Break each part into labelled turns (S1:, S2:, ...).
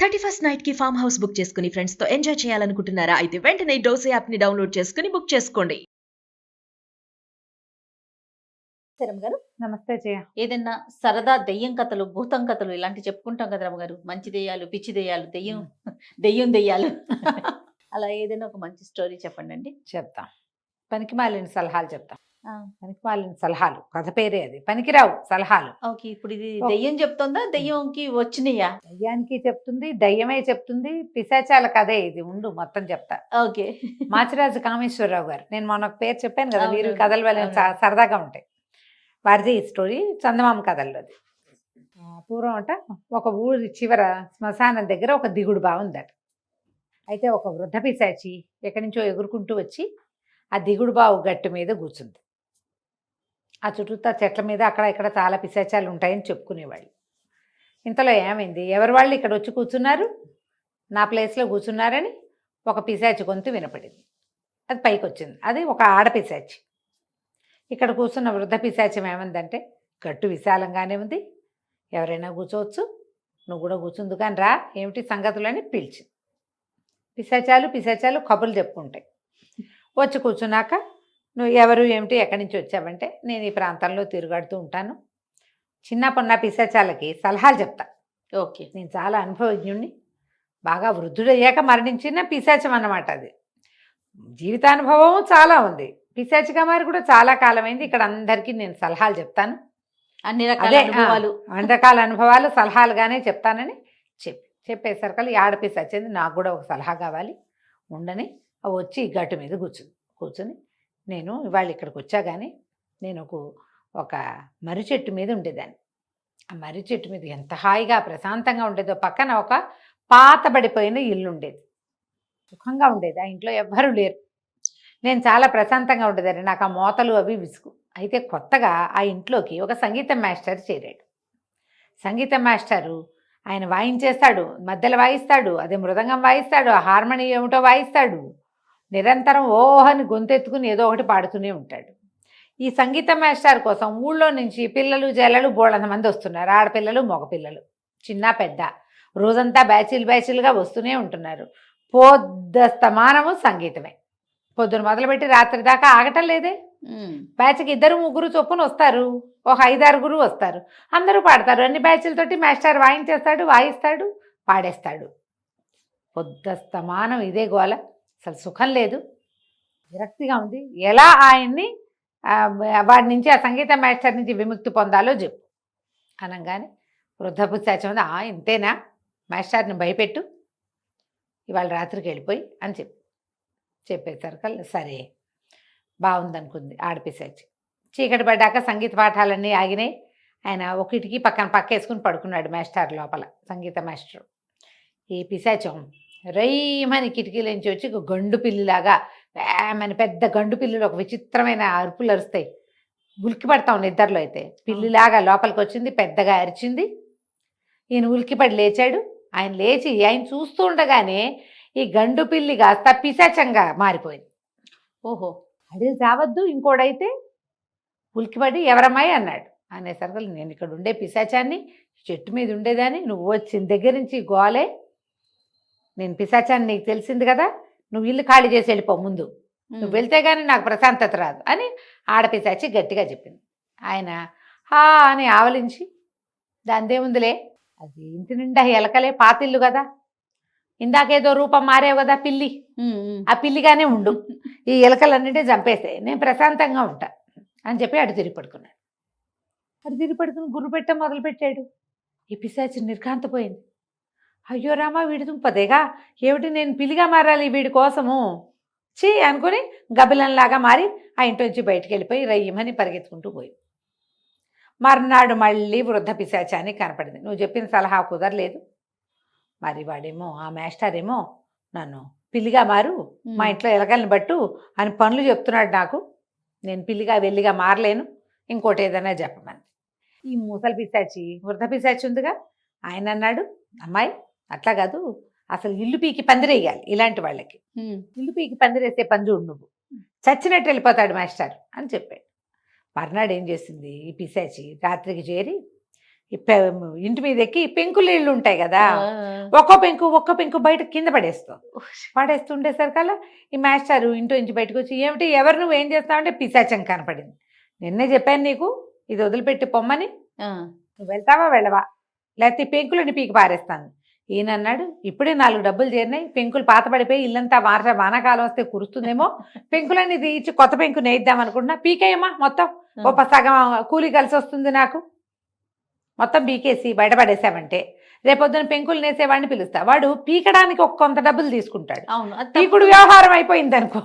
S1: 31st night కి farm house book చేసుకుని friends తో ఎంజాయ్ చేయాలనుకుంటున్నారా? అయితే వెంటనే డోసే యాప్ ని డౌన్లోడ్ చేసుకుని బుక్ చేసుకోండి.
S2: గారు
S3: నమస్తే జయ.
S2: ఏదైనా సరదా దెయ్యం కథలు, భూతం కథలు ఇలాంటి చెప్పుకుంటాం కదా రమ్మగారు. మంచి దెయ్యాలు, పిచ్చి దెయ్యాలు, దెయ్యం దెయ్యాలు అలా ఏదైనా ఒక మంచి స్టోరీ చెప్పండి అండి.
S3: చెప్తా. పనికిమాలిన సలహాలు చెప్తా. పనికిమాలిన సలహాలు, కథ పేరే అది. పనికిరావు సలహాలు.
S2: ఓకే, ఇప్పుడు ఇది దెయ్యం చెప్తుందా, దెయ్యంకి వచ్చినాయా?
S3: దయ్యానికి చెప్తుంది, దయ్యమే చెప్తుంది, పిశాచాల కథే ఇది. ఉండు మొత్తం చెప్తా.
S2: ఓకే.
S3: మాచిరాజు కామేశ్వరరావు గారు, నేను మొన్న ఒక పేరు చెప్పాను కదా,
S2: అవును,
S3: వీరు కథలు వల్ల సరదాగా ఉంటాయి. వారిది ఈ స్టోరీ చందమామ కథల్లోది. పూర్వం అంట ఒక ఊరి చివర శ్మశానం దగ్గర ఒక దిగుడు బావి ఉందట. అయితే ఒక వృద్ధ పిశాచి ఎక్కడి నుంచో ఎగురుకుంటూ వచ్చి ఆ దిగుడు బావు గట్టు మీద కూర్చుంది. ఆ చుట్టూతా చెట్ల మీద అక్కడ ఇక్కడ చాలా పిశాచాలు ఉంటాయని చెప్పుకునేవాళ్ళు. ఇంతలో ఏమైంది, ఎవరి వాళ్ళు ఇక్కడ వచ్చి కూర్చున్నారు, నా ప్లేస్లో కూర్చున్నారని ఒక పిశాచి గొంతు వినపడింది. అది పైకి వచ్చింది. అది ఒక ఆడపిశాచి. ఇక్కడ కూర్చున్న వృద్ధ పిశాచం ఏమందంటే, గట్టు విశాలంగానే ఉంది, ఎవరైనా కూర్చోవచ్చు, నువ్వు కూడా కూర్చుంది కానీ రా, ఏమిటి సంగతులు అని పిలిచింది. పిశాచాలు కబుర్లు చెప్పుకుంటాయి. వచ్చి కూర్చున్నాక, నువ్వు ఎవరు ఏమిటి ఎక్కడి నుంచి వచ్చావంటే, నేను ఈ ప్రాంతంలో తిరుగాడుతూ ఉంటాను, చిన్నపన్న పిశాచాలకి సలహాలు చెప్తా.
S2: ఓకే,
S3: నేను చాలా అనుభవజ్ఞుణ్ణి, బాగా వృద్ధుడయ్యాక మరణించిన పిశాచం అన్నమాట. అది జీవితానుభవం చాలా ఉంది. పిశాచిగా మారి కూడా చాలా కాలమైంది. ఇక్కడ అందరికీ నేను సలహాలు చెప్తాను,
S2: అన్ని రకాల
S3: అనుభవాలు సలహాలుగానే చెప్తానని చెప్పేసరికి ఈ ఆడపిశాచి నాకు కూడా ఒక సలహా కావాలి, ఉండని వచ్చి గట్టు మీద కూర్చుని నేను ఇవాళ ఇక్కడికి వచ్చా కానీ నేను ఒక మర్రి చెట్టు మీద ఉండేదాన్ని. ఆ మర్రి చెట్టు మీద ఎంత హాయిగా ప్రశాంతంగా ఉండేదో. పక్కన ఒక పాతబడిపోయిన ఇల్లు ఉండేది, సుఖంగా ఉండేది. ఆ ఇంట్లో ఎవ్వరూ లేరు. నేను చాలా ప్రశాంతంగా ఉండేదాన్ని. నాకు ఆ మోతలు అవి విసుగు. అయితే కొత్తగా ఆ ఇంట్లోకి ఒక సంగీతం మాస్టర్ చేరాడు. సంగీతం మాస్టరు ఆయన వాయించేస్తాడు, మధ్యలో వాయిస్తాడు, అదే మృదంగం వాయిస్తాడు, హార్మోనియం ఏమిటో వాయిస్తాడు, నిరంతరం ఓహని గొంతెత్తుకుని ఏదో ఒకటి పాడుతూనే ఉంటాడు. ఈ సంగీత మాస్టర్ కోసం ఊళ్ళో నుంచి పిల్లలు జల్లలు బోళ్ళంత మంది వస్తున్నారు. ఆడపిల్లలు మగపిల్లలు చిన్న పెద్ద రోజంతా బ్యాచీలుగా వస్తూనే ఉంటున్నారు. పొద్దస్తమానము సంగీతమే. పొద్దున మొదలుపెట్టి రాత్రి దాకా ఆగటం లేదే. బ్యాచ్కి 2-3 చొప్పున వస్తారు, ఒక 5-6 వస్తారు, అందరూ పాడతారు. అన్ని బ్యాచ్లతోటి మాస్టర్ వాయిస్తాడు, పాడేస్తాడు. పొద్దస్తమానం ఇదే గోల. అసలు సుఖం లేదు, విరక్తిగా ఉంది. ఎలా ఆయన్ని వాడి నుంచి, ఆ సంగీత మాస్టర్ నుంచి విముక్తి పొందాలో చెప్పు అనగానే వృద్ధ పిశాచం ఇంతేనా, మాస్టర్ని భయపెట్టు, ఇవాళ రాత్రికి వెళ్ళిపోయి అని చెప్పేసరికి సరే బాగుందనుకుంది ఆడపిశాచి. చీకటి పడ్డాక సంగీత పాఠాలన్నీ ఆగినాయి. ఆయన ఒక కిటికీ పక్కేసుకుని పడుకున్నాడు మాస్టర్ లోపల, సంగీత మాస్టర్. ఈ పిశాచం రైమని కిటికీలోంచి వచ్చి ఒక గండు పిల్లిలాగా వేమని పెద్ద గండు పిల్లులు ఒక విచిత్రమైన అరుపులు అరుస్తాయి, ఉలిక్కి పడతాం నిద్రలో. అయితే పిల్లిలాగా లోపలికి వచ్చింది, పెద్దగా అరిచింది. ఈయన ఉలిక్కిపడి లేచాడు. ఆయన లేచి ఆయన చూస్తూ ఉండగానే ఈ గండు పిల్లి కాస్త పిశాచంగా మారిపోయింది. ఓహో, అది చావద్దు. ఇంకోడైతే ఉలిక్కిపడి ఎవరమ్మాయి అన్నాడు. అనేసరికి నేను ఇక్కడ ఉండే పిశాచాన్ని, చెట్టు మీద ఉండేదాన్ని, నువ్వు వచ్చిన దగ్గర నుంచి గోలే, నేను పిశాచాన్ని నీకు తెలిసింది కదా, నువ్వు ఇల్లు ఖాళీ చేసి వెళ్ళిపో ముందు, నువ్వు వెళ్తే కానీ నాకు ప్రశాంతత రాదు అని ఆడపిశాచి గట్టిగా చెప్పింది. ఆయన హా అని ఆవలించి, దానిదేముందిలే, అది ఇంటి నిండా ఎలకలే, పాతిల్లు కదా, ఇందాకేదో రూపం మారేవు కదా పిల్లి, ఆ పిల్లిగానే ఉండు, ఈ ఎలకలన్నింటినీ చంపేస్తే నేను ప్రశాంతంగా ఉంటా అని చెప్పి అటు తిరిగి పడుకున్నాడు. గుర్రు పెట్టడం మొదలుపెట్టాడు. ఈ పిశాచి నిర్ఘాంతపోయింది. అయ్యో రామా, వీడి దుంపదేగా, ఏమిటి నేను పిల్లిగా మారాలి వీడి కోసము, చీ అనుకుని గబిలంలాగా మారి ఆ ఇంట్లోంచి బయటికి వెళ్ళిపోయి రయ్యమని పరిగెత్తుకుంటూ పోయింది. మర్నాడు మళ్ళీ వృద్ధ పిశాచాన్ని కనపడింది. నువ్వు చెప్పిన సలహా కుదరలేదు, మరి వాడేమో ఆ మాస్టర్ ఏమో నన్ను పిల్లిగా మారు, మా ఇంట్లో ఎలకల్ని బట్టు అని పనులు చెప్తున్నాడు నాకు, నేను పిల్లిగా వెల్లిగా మారలేను, ఇంకోటి ఏదైనా చెప్పమని. ఈ ముసలి పిశాచి, వృద్ధ పిశాచి ఉందిగా, ఆయన అన్నాడు, అమ్మాయి అట్లా కాదు, అసలు ఇల్లు పీకి పందిరేయాలి ఇలాంటి వాళ్ళకి, ఇల్లు పీకి పందిరేస్తే పని చూడు, నువ్వు చచ్చినట్టు వెళ్ళిపోతాడు మాస్టర్ అని చెప్పాడు. మర్నాడు ఏం చేసింది ఈ పిశాచి, రాత్రికి చేరి ఇంటి మీద ఎక్కి పెంకులు ఇళ్ళు ఉంటాయి కదా,
S2: ఆ.
S3: ఒక్క పెంకు బయట కింద పడేస్తావు. పడేస్తుండేసరికల్లా ఈ మాస్టారు ఇంట్లో నుంచి బయటకు వచ్చి, ఏమిటి ఎవరు నువ్వు ఏం చేస్తావంటే, పిశాచం కనపడింది. నిన్నే చెప్పాను నీకు ఇది వదిలిపెట్టి పొమ్మని,
S2: ఆ.
S3: నువ్వు వెళ్తావా వెళ్ళవా, లేకపోతే ఈ పెంకులని పీకి పారేస్తాను. ఈయన అన్నాడు, ఇప్పుడే 4 డబ్బులు చేరినాయి, పెంకులు పాత పడిపోయి ఇల్లంతా వానాకాలం వస్తే కురుస్తుందేమో, పెంకులన్నీ తీయించి కొత్త పెంకు నేయిద్దాం అనుకుంటున్నా, పీకేయమ్మా మొత్తం, ఓ సగం కూలి కలిసి వస్తుంది నాకు, మొత్తం పీకేసి బయటపడేసామంటే రేపొద్దున పెంకులు నేసేవాడిని పిలుస్తా, వాడు పీకడానికి కొంత డబ్బులు తీసుకుంటాడు.
S2: అవును, అది
S3: పీకుడు వ్యవహారం అయిపోయింది అనుకో.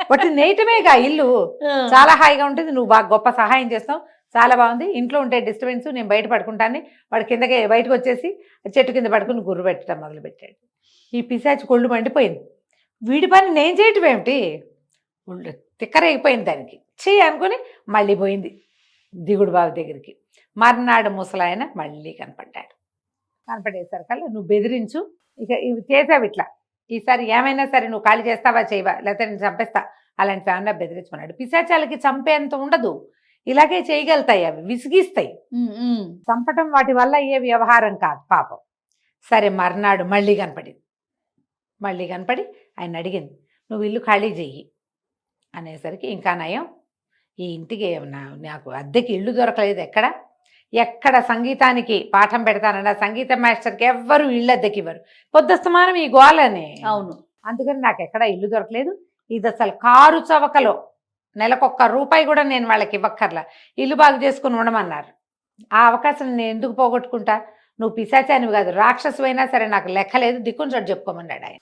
S3: ఒకటి నేయటమేగా ఇల్లు చాలా హాయిగా ఉంటుంది, నువ్వు బాగా గొప్ప సహాయం చేస్తావు, చాలా బాగుంది, ఇంట్లో ఉంటే డిస్టర్బెన్స్, నేను బయట పడుకుంటాను. వాడు కిందకి బయటకు వచ్చేసి చెట్టు కింద పడుకుని గుర్రు పెట్టడం మొదలుపెట్టాడు. ఈ పిశాచి కొళ్ళు మండిపోయింది, వీడి పని నేను చేయటం ఏమిటి, ఒళ్ళు తిక్కరైపోయింది దానికి, చెయ్యి అనుకుని మళ్ళీ పోయింది దిగుడు బావి దగ్గరికి. మర్నాడు ముసలాయన మళ్ళీ కనపడేసరికల్లా, నువ్వు బెదిరించు, ఇక ఇవి చేసావు ఇట్లా, ఈసారి ఏమైనా సరే నువ్వు ఖాళీ చేస్తావా చేయవా, లేకపోతే నేను చంపేస్తా, అలాంటి ఏమన్నా బెదిరించుకున్నాడు. పిశాచాలకి చంపేంత ఉండదు, ఇలాగే చేయగలుగుతాయి, అవి విసిగిస్తాయి, చంపటం వాటి వల్ల అయ్యే వ్యవహారం కాదు పాపం. సరే మర్నాడు మళ్ళీ కనపడి ఆయన అడిగింది, నువ్వు ఇల్లు ఖాళీ చెయ్యి అనేసరికి, ఇంకా నయం ఈ ఇంటికి నాకు అద్దెకి ఇల్లు దొరకలేదు, ఎక్కడ సంగీతానికి పాఠం పెడతానన్నా సంగీత మాస్టర్కి ఎవ్వరు ఇళ్ళు అద్దెకి ఇవ్వరు, పొద్దుస్తమానం ఈ గోలని.
S2: అవును,
S3: అందుకని నాకు ఎక్కడ ఇల్లు దొరకలేదు, ఇది అసలు కారు చవకలో ₹1 కూడా నేను వాళ్ళకి ఇవ్వక్కర్లా, ఇల్లు బాగు చేసుకుని ఉండమన్నారు. ఆ అవకాశం నేను ఎందుకు పోగొట్టుకుంటా, నువ్వు పిశాచానివి కాదు, రాక్షసువైనా సరే నాకు లెక్కలేదు, దిక్కుని చోటు చెప్పుకోమన్నాడు ఆయన.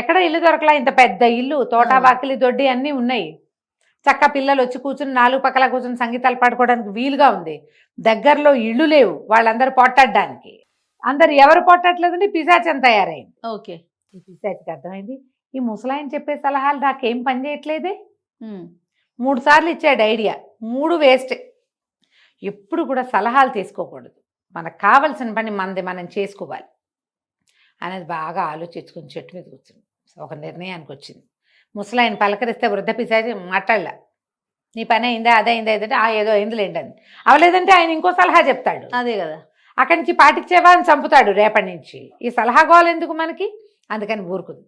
S3: ఎక్కడ ఇల్లు దొరకలా, ఇంత పెద్ద ఇల్లు, తోట వాకిలి దొడ్డి అన్నీ ఉన్నాయి, చక్క పిల్లలు వచ్చి కూర్చుని 4 పక్కల కూర్చుని సంగీతాలు పాడుకోవడానికి వీలుగా ఉంది, దగ్గరలో ఇళ్ళు లేవు వాళ్ళందరూ పొట్టడానికి, అందరు ఎవరు పొట్టట్లేదంటే పిశాచం తయారైంది.
S2: ఓకే,
S3: ఈ పిశాచికి అర్థమైంది, ఈ ముసలాయన చెప్పే సలహాలు నాకేం పని చేయట్లేదే, 3 సార్లు ఇచ్చాడు ఐడియా, 3 వేస్ట్. ఎప్పుడు కూడా సలహాలు తీసుకోకూడదు, మనకు కావలసిన పని మనం చేసుకోవాలి అనేది బాగా ఆలోచించుకుని చెట్టు మీద కూర్చుంది. ఒక నిర్ణయానికి వచ్చింది. ముసలాయన పలకరిస్తే వృద్ధ పిశాచి మాట్లాడలే, నీ పని అయిందా అదైందా ఏదంటే ఏదో అయిందిలేండి అని, అవలేదంటే ఆయన ఇంకో సలహా చెప్తాడు,
S2: అదే కదా,
S3: అక్కడి నుంచి పాటించేవా అని చంపుతాడు రేపటి నుంచి, ఈ సలహా గోలు ఎందుకు మనకి, అందుకని ఊరుకుంది.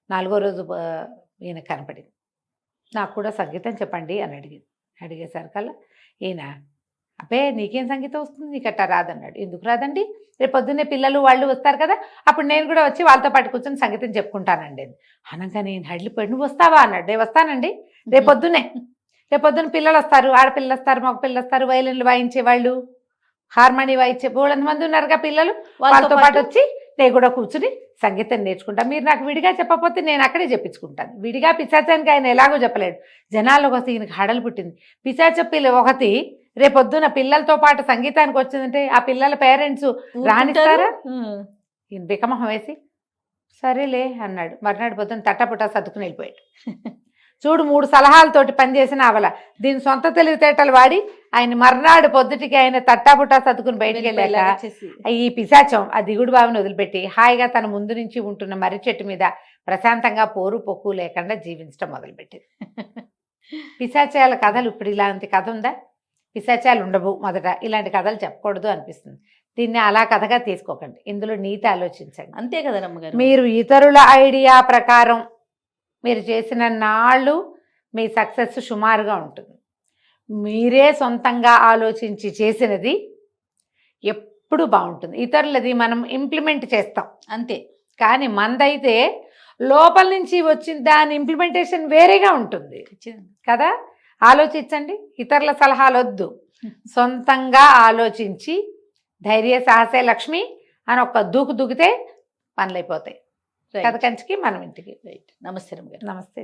S3: 4వ రోజు ఈయన కనపడింది, నాకు కూడా సంగీతం చెప్పండి అని అడిగేసరికల్లా ఈయన, అబ్బే నీకేం సంగీతం వస్తుంది, నీకట్టా రాదన్నాడు. ఎందుకు రాదండి, రేపు పొద్దున్నే పిల్లలు వాళ్ళు వస్తారు కదా, అప్పుడు నేను కూడా వచ్చి వాళ్ళతో పాటు కూర్చొని సంగీతం చెప్పుకుంటానండి. అనగా నేను హడిలిపోయి, నువ్వు వస్తావా అన్నాడు. నేను వస్తానండి, రేపొద్దున్న పిల్లలు వస్తారు, ఆడపిల్లలు వస్తారు, మగ పిల్లలు వస్తారు, వైలిన్లు వాయించే వాళ్ళు, హార్మోని వాయించే బోళ్ళంత మంది ఉన్నారుగా పిల్లలు, వాళ్ళతో పాటు వచ్చి నేను కూడా కూర్చుని సంగీతం నేర్చుకుంటా, మీరు నాకు విడిగా చెప్పకపోతే నేను అక్కడే చెప్పించుకుంటాను. విడిగా పిశాచానికి ఆయన ఎలాగో చెప్పలేడు, జనాల్లోకి వస్తే ఈయనకి హడలు పుట్టింది. పిశాచ పిల్ల ఒకటి రేపొద్దున పిల్లలతో పాటు సంగీతానికి వచ్చిందంటే ఆ పిల్లల పేరెంట్స్ రాణిస్తారా? ఈయన బికమహం వేసి సరేలే అన్నాడు. మర్నాడు పొద్దున తట్టపుట్టా సర్దుకుని వెళ్ళిపోయాడు. చూడు 3 సలహాలతోటి పనిచేసిన అవల, దీని సొంత తెలివితేటలు వాడి ఆయన మర్నాడు పొద్దుటికి ఆయన తట్టాపుట్టా సర్దుకుని బయటికి వెళ్ళాక ఈ పిశాచం ఆ దిగుడు బావిని వదిలిపెట్టి హాయిగా తన ముందు నుంచి ఉంటున్న మర్రి చెట్టు మీద ప్రశాంతంగా పోరు పొక్కు లేకుండా జీవించడం మొదలుపెట్టింది. పిశాచాల కథలు ఇప్పుడు ఇలాంటి కథ ఉందా? పిశాచాలు ఉండవు మొదట, ఇలాంటి కథలు చెప్పకూడదు అనిపిస్తుంది. దీన్ని అలా కథగా తీసుకోకండి, ఇందులో నీతి ఆలోచించండి.
S2: అంతే కదా రమ్మగారు.
S3: మీరు ఇతరుల ఐడియా ప్రకారం మీరు చేసిన నాళ్ళు మీ సక్సెస్ సుమారుగా ఉంటుంది. మీరే సొంతంగా ఆలోచించి చేసినది ఎప్పుడు బాగుంటుంది. ఇతరులది మనం ఇంప్లిమెంట్ చేస్తాం అంతే, కానీ మందైతే లోపల నుంచి వచ్చిన దాని ఇంప్లిమెంటేషన్ వేరేగా ఉంటుంది కదా. ఆలోచించండి, ఇతరుల సలహాలు వద్దు, సొంతంగా ఆలోచించి ధైర్య సాహసే లక్ష్మి అని ఒక దూకితే పనులైపోతాయి. కథ కంచికి మనం ఇంటికి.
S2: రైట్. నమస్తే రమ్మ గారు.
S3: నమస్తే.